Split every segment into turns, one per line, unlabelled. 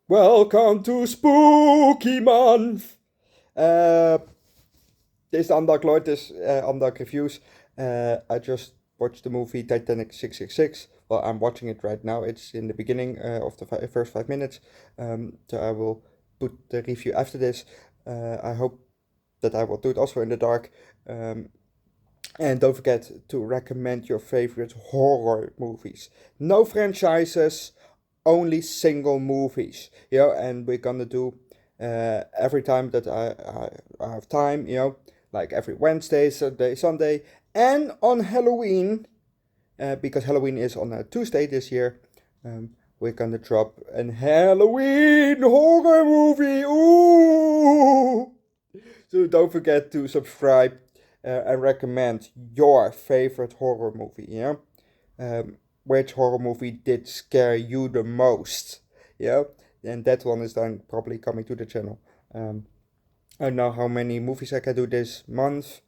Welcome to Spooky Month! Dit is de Underdog Lloyd, dit is Underdog Reviews. I just watched the movie Titanic 666. Well, I'm watching it right now. It's in the beginning of the first 5 minutes. So I will put the review after this. I hope that I will do it also in the dark. And don't forget to recommend your favorite horror movies. No franchises, only single movies. And we're gonna do every time that I have time, like every Wednesday, Saturday, Sunday, and on Halloween, because Halloween is on a Tuesday this year. We're gonna drop an Halloween horror movie. Ooh! So don't forget to subscribe and recommend your favorite horror movie. Which horror movie did scare you the most? And that one is then probably coming to the channel. I don't know how many movies I can do this month,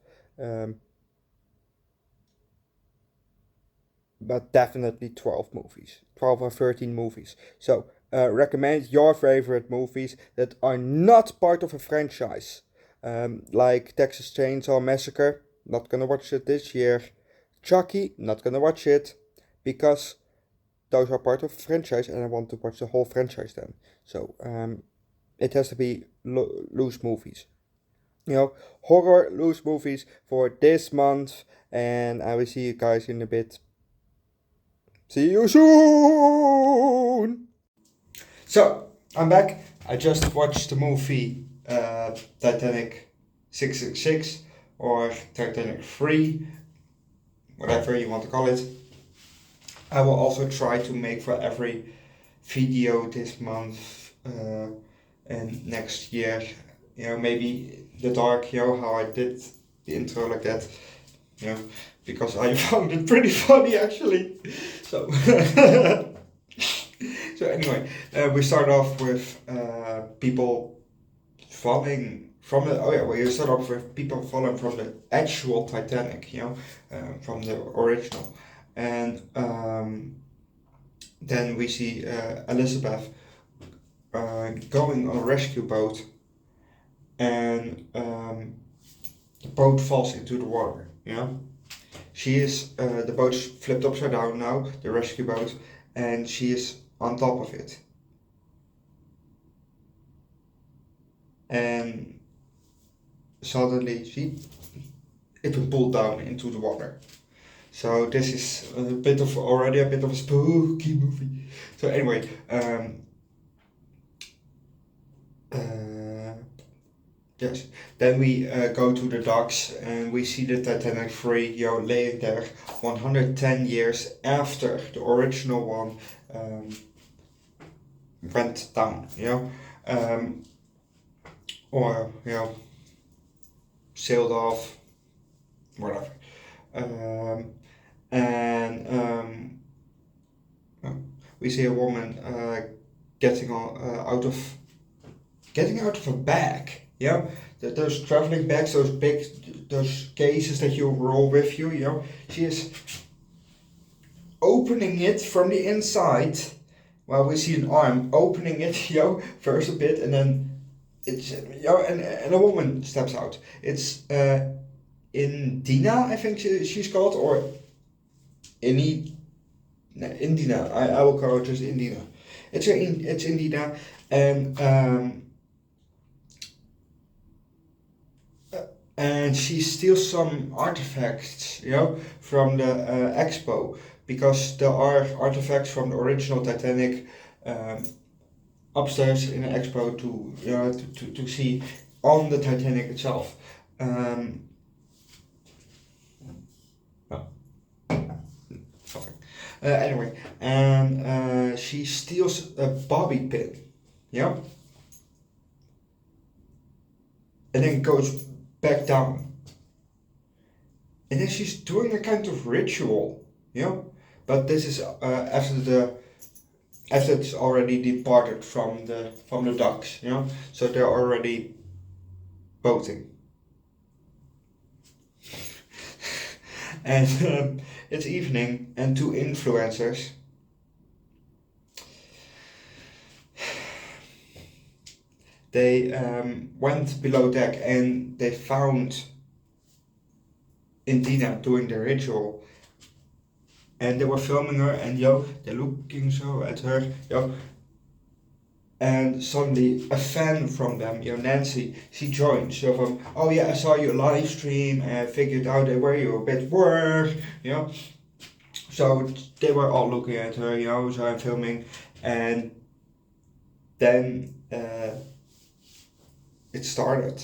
but definitely 12 movies, 12 or 13 movies. So recommend your favorite movies that are not part of a franchise. Like Texas Chainsaw Massacre, not gonna watch it this year. Chucky, not gonna watch it, because those are part of a franchise and I want to watch the whole franchise then. So it has to be loose movies. Horror loose movies for this month, and I will see you guys in a bit. See you soon! So, I'm back. I just watched the movie Titanic 666 or Titanic 3, whatever you want to call it. I will also try to make for every video this month and next year, maybe the dark, how I did the intro like that, because I found it pretty funny actually. So, so anyway, we start off with people falling from the. Oh yeah, we start off with people falling from the actual Titanic, from the original, and then we see Elizabeth going on a rescue boat, and the boat falls into the water. She is the boat's flipped upside down now, the rescue boat, and she is on top of it. And suddenly it will pull down into the water. So this is already a bit of a spooky movie. So anyway, yes. Then we go to the docks and we see the Titanic 3, laying there 110 years after the original one went down, or sailed off, whatever. We see a woman getting out of a bag. Those traveling bags, those cases that you roll with you. She is opening it from the inside. Well, we see an arm opening it, first a bit, and then it's and a woman steps out. It's Indina, I think she's called, or Indina. I will call her just Indina. It's Indina, and she steals some artifacts, from the expo, because there are artifacts from the original Titanic upstairs in an expo to see on the Titanic itself. Anyway, and she steals a bobby pin, and then goes back down. And then she's doing a kind of ritual, but this is after it's already departed from the docks, so they're already boating. And it's evening, and two influencers they went below deck and they found Indina doing the ritual, and they were filming her, and they're looking so at her, and suddenly a fan from them, Nancy, she joined. So from, oh yeah, I saw your live stream and figured out where you were a bit worse, So they were all looking at her, so I'm filming, and then it started.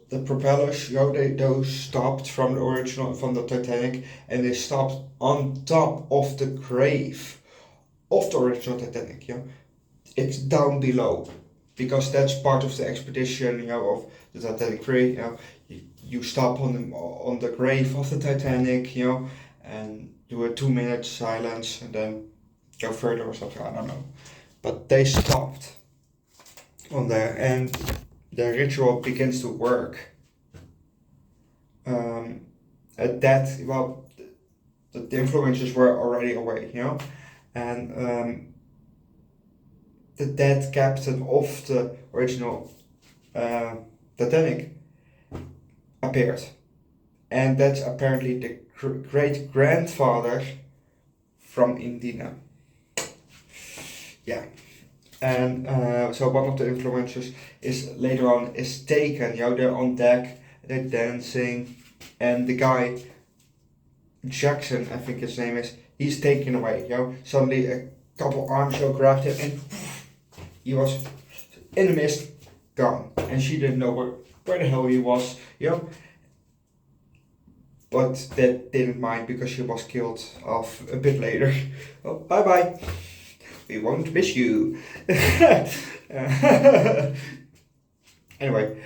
The propellers, those stopped from the Titanic, and they stopped on top of the grave of the original Titanic. It's down below, because that's part of the expedition, of the Titanic grave. You stop on the grave of the Titanic, and do a 2 minute silence, and then go further or something. I don't know, but they stopped on there, and the ritual begins to work. At that, the influences were already away, and the dead captain of the original Titanic appeared, and that's apparently the great grandfather from Indina. Yeah. And so one of the influencers is later on is taken. They're on deck, they're dancing, and the guy Jackson, I think his name is, he's taken away. Suddenly a couple arms grabbed him, and he was in the mist, gone. And she didn't know where the hell he was. But that didn't mind, because she was killed off a bit later. Well, bye bye. We won't miss you. Anyway,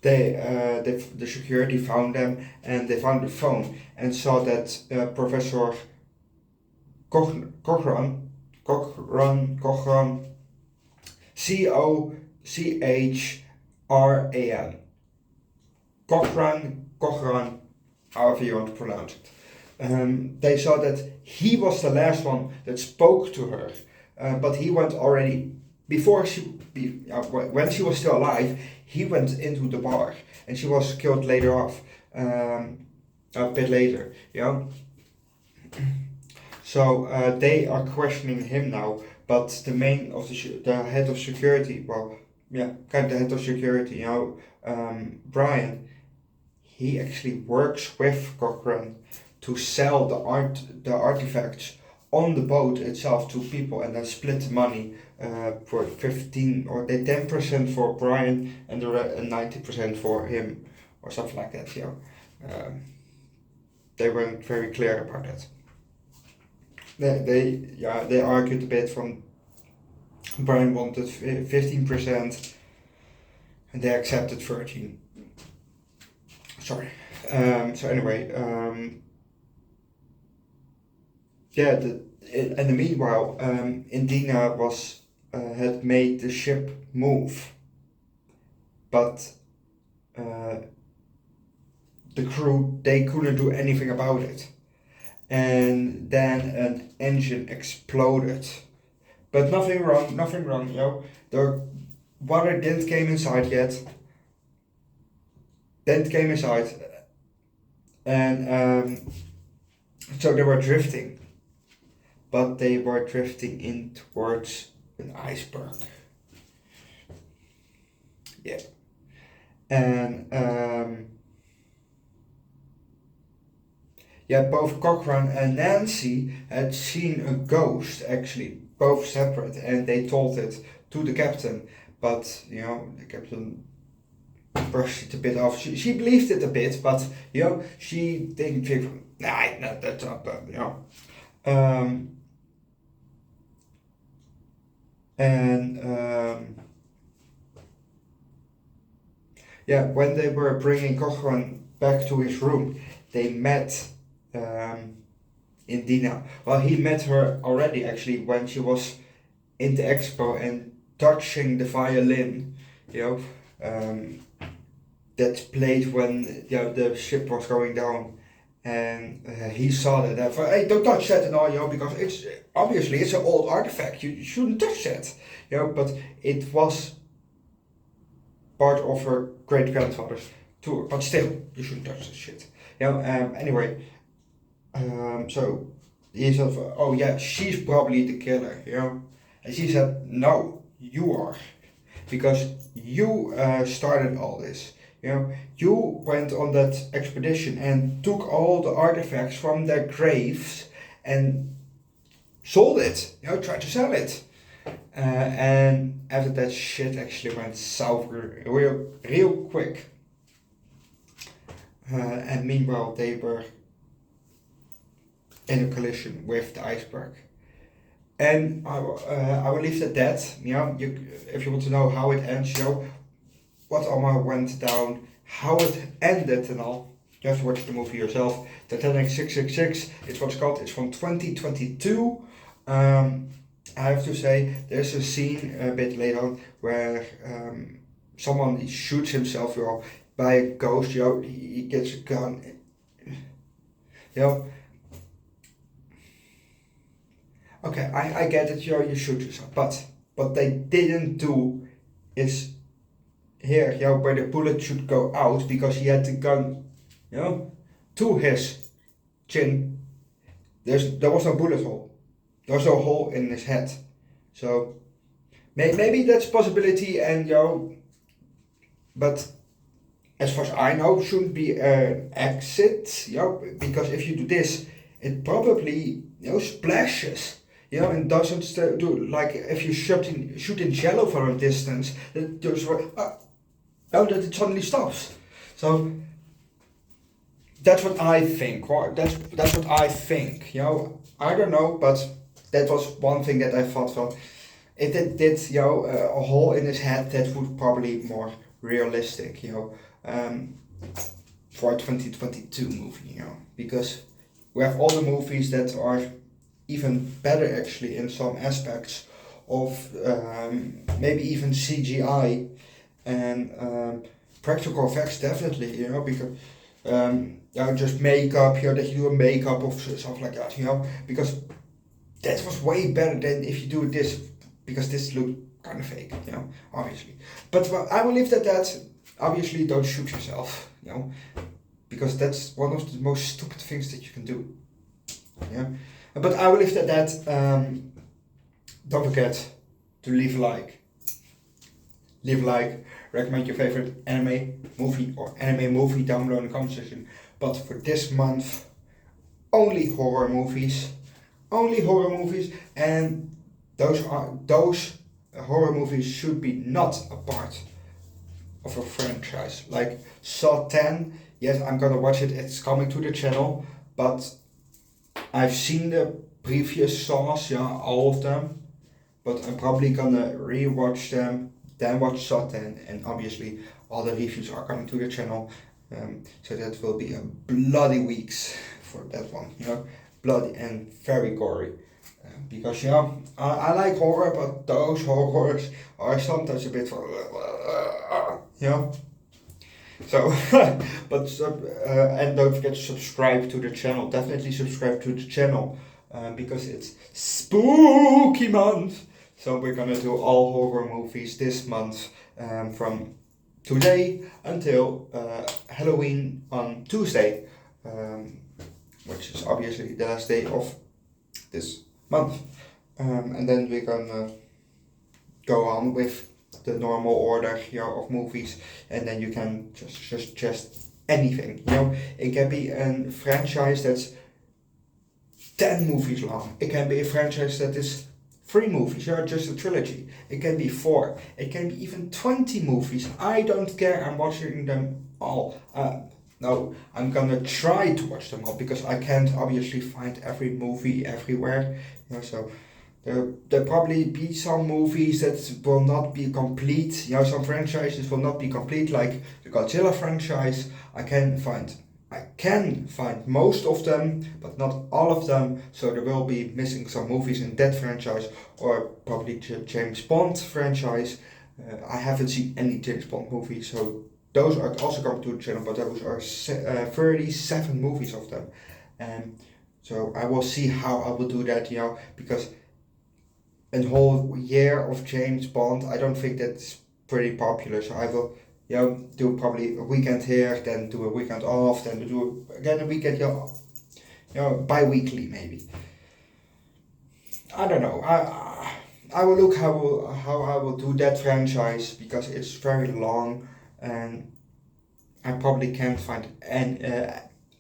the security found them, and they found the phone and saw that Professor Cochran, Cochran, however you want to pronounce it. They saw that he was the last one that spoke to her, but he went already before when she was still alive. He went into the bar, and she was killed later off, a bit later. So they are questioning him now, but the head of security, the head of security, Brian, he actually works with Cochrane to sell the artifacts on the boat itself to people, and then split the money for 15 or 10% for Brian, and the 90% for him, or something like that. They weren't very clear about that. They argued a bit. From Brian wanted 15%, and they accepted 13. Sorry. So anyway. In the meanwhile, Indina had made the ship move, but the crew, they couldn't do anything about it, and then an engine exploded, but nothing wrong. The water didn't came inside yet. And so they were drifting. But they were drifting in towards an iceberg. Yeah. And both Cochrane and Nancy had seen a ghost, actually, both separate, and they told it to the captain. But the captain brushed it a bit off. She believed it a bit, but she didn't think, that's not when they were bringing Cochrane back to his room, they met Indina. Well, he met her already, actually, when she was in the expo and touching the violin, that played when the ship was going down. and he saw that. And thought, hey, don't touch that and all, because it's obviously it's an old artifact. You shouldn't touch that, But it was part of her great grandfather's tour. But still, you shouldn't touch this shit. Anyway, so he said, oh yeah, she's probably the killer, And she said, no, you are, because you started all this. You went on that expedition and took all the artifacts from their graves and sold it. Tried to sell it. And after that, shit actually went south real quick. And meanwhile, they were in a collision with the iceberg. And I will leave it at that. If you want to know how it ends, what Alma went down, how it ended and all, you have to watch the movie yourself. Titanic 666, it's what's called, it's from 2022. I have to say, there's a scene a bit later on where someone shoots himself by a ghost, he gets a gun, Okay, I get it, you shoot yourself, but what they didn't do is here, where the bullet should go out, because he had the gun, to his chin. There was no bullet hole. There was no hole in his head. So maybe that's a possibility, and but as far as I know, shouldn't be an exit, because if you do this, it probably splashes. And doesn't do, like if you shoot in shallow for a distance, that that it suddenly stops. So that's what I think. That's what I think. I don't know, but that was one thing that I thought from. If it did, a hole in his head, that would probably be more realistic, for a 2022 movie, because we have all the movies that are even better actually in some aspects of maybe even CGI and practical effects, definitely, because just makeup, that you do a makeup of stuff like that, because that was way better than if you do this, because this looked kind of fake, obviously. But I will leave that at that. Obviously, don't shoot yourself, because that's one of the most stupid things that you can do, But I will leave it at that. Don't forget to leave a like. Recommend your favorite anime movie down below in the comment section. But for this month, only horror movies. And those horror movies should be not a part of a franchise. Like Saw 10, yes, I'm gonna watch it, it's coming to the channel, but I've seen the previous Saws, all of them, but I'm probably gonna rewatch them, then watch Saw 10, and obviously all the reviews are coming to the channel, so that will be a bloody weeks for that one, bloody and very gory, because I like horror, but those horrors are sometimes a bit So, but and don't forget to subscribe to the channel. Definitely subscribe to the channel, because it's spooky month. So we're gonna do all horror movies this month, from today until Halloween on Tuesday, which is obviously the last day of this month, and then we're gonna go on with the normal order of movies, and then you can just suggest anything. It can be a franchise that's 10 movies long. It can be a franchise that is 3 movies, just a trilogy. It can be 4. It can be even 20 movies. I don't care. I'm watching them all. No, I'm gonna try to watch them all, because I can't obviously find every movie everywhere. So There'll probably be some movies that will not be complete. Some franchises will not be complete, like the Godzilla franchise. I can find most of them, but not all of them. So there will be missing some movies in that franchise, or probably the James Bond franchise. I haven't seen any James Bond movies, so those are also coming to the channel, but those are 37 movies of them. And so I will see how I will do that, because a whole year of James Bond, I don't think that's pretty popular. So I will, do probably a weekend here, then do a weekend off, then do again a weekend, bi-weekly maybe. I don't know. I will look how I will do that franchise, because it's very long and I probably can't find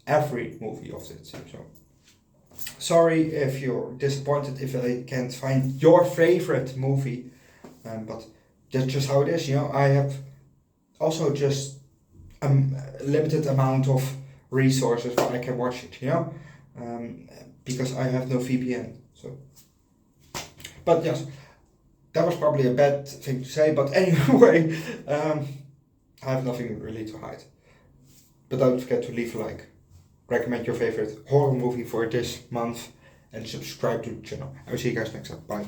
every movie of it. So sorry if you're disappointed if I can't find your favorite movie, but that's just how it is. I have also just a limited amount of resources where I can watch it. Because I have no VPN. So. But yes, that was probably a bad thing to say, but anyway, I have nothing really to hide. But don't forget to leave a like, recommend your favorite horror movie for this month, and subscribe to the channel. I will see you guys next time. Bye.